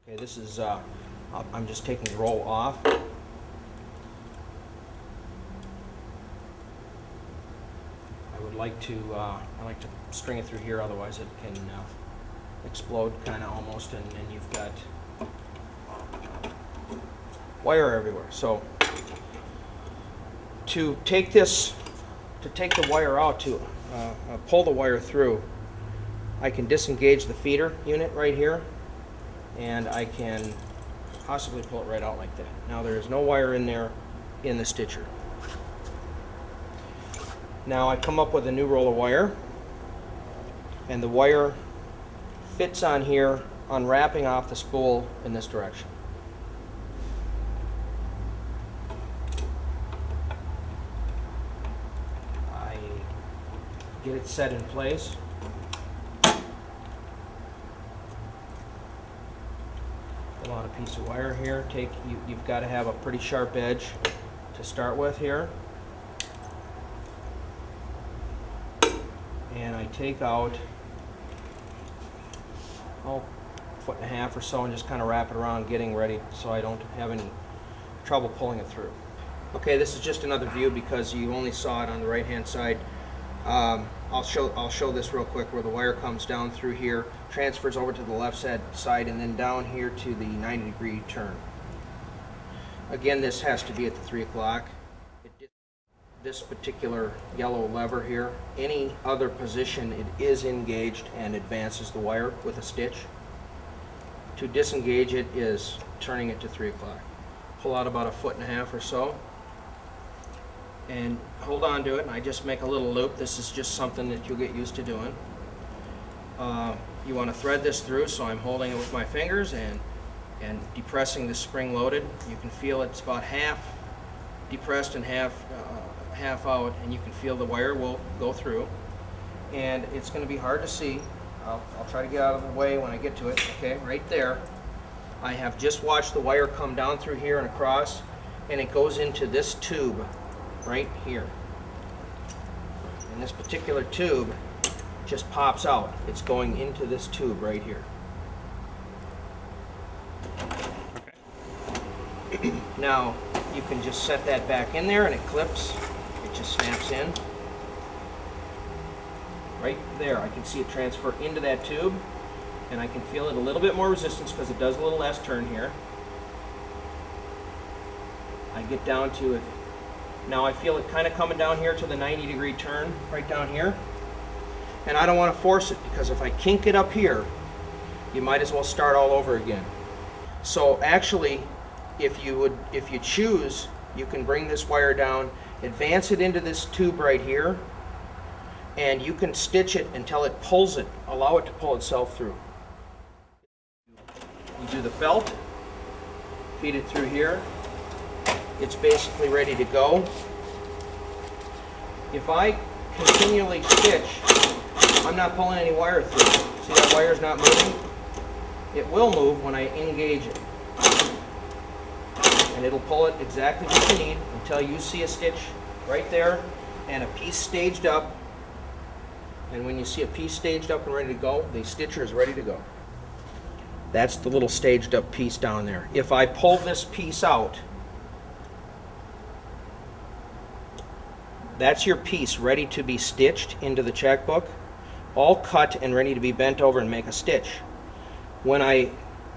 Okay, this is, I'm just taking the roll off. I like to string it through here, otherwise it can explode kind of almost, and you've got wire everywhere. So to take the wire out, to pull the wire through, I can disengage the feeder unit right here, and I can possibly pull it right out like that. Now there is no wire in there in the stitcher. Now I come up with a new roll of wire, and the wire fits on here, unwrapping off the spool in this direction. I get it set in place. Pull out a piece of wire here. You've got to have a pretty sharp edge to start with here. And I take out, a foot and a half or so, and just kind of wrap it around, getting ready so I don't have any trouble pulling it through. Okay, this is just another view because you only saw it on the right hand side. I'll show this real quick, where the wire comes down through here, transfers over to the left side, and then down here to the 90-degree turn. Again, this has to be at the 3 o'clock. This particular yellow lever here, any other position, it is engaged and advances the wire with a stitch. To disengage it is turning it to 3 o'clock. Pull out about a foot and a half or so and hold on to it, and I just make a little loop. This is just something that you'll get used to doing. You want to thread this through, so I'm holding it with my fingers and depressing the spring loaded. You can feel it's about half depressed and half out, and you can feel the wire will go through, and it's going to be hard to see. I'll try to get out of the way when I get to it. Okay, right there I have just watched the wire come down through here and across, and it goes into this tube right here, and this particular tube just pops out. It's going into this tube right here. Okay. Now you can just set that back in there, and it clips. Just snaps in right there. I can see it transfer into that tube, and I can feel it a little bit more resistance because it does a little less turn here. I get down to it. Now I feel it kind of coming down here to the 90-degree turn right down here, and I don't want to force it, because if I kink it up here, you might as well start all over again. So actually, if you choose, you can bring this wire down, advance it into this tube right here, and you can stitch it until it pulls it, allow it to pull itself through. You do the felt, feed it through here, it's basically ready to go. If I continually stitch, I'm not pulling any wire through. See, that wire's not moving? It will move when I engage it, and it'll pull it exactly what you need until you see a stitch right there and a piece staged up. And when you see a piece staged up and ready to go, the stitcher is ready to go. That's the little staged up piece down there. If I pull this piece out, that's your piece ready to be stitched into the checkbook, all cut and ready to be bent over and make a stitch. When I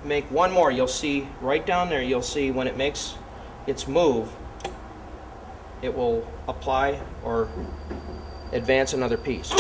make one more, you'll see right down there, you'll see when it makes its move, it will apply or advance another piece.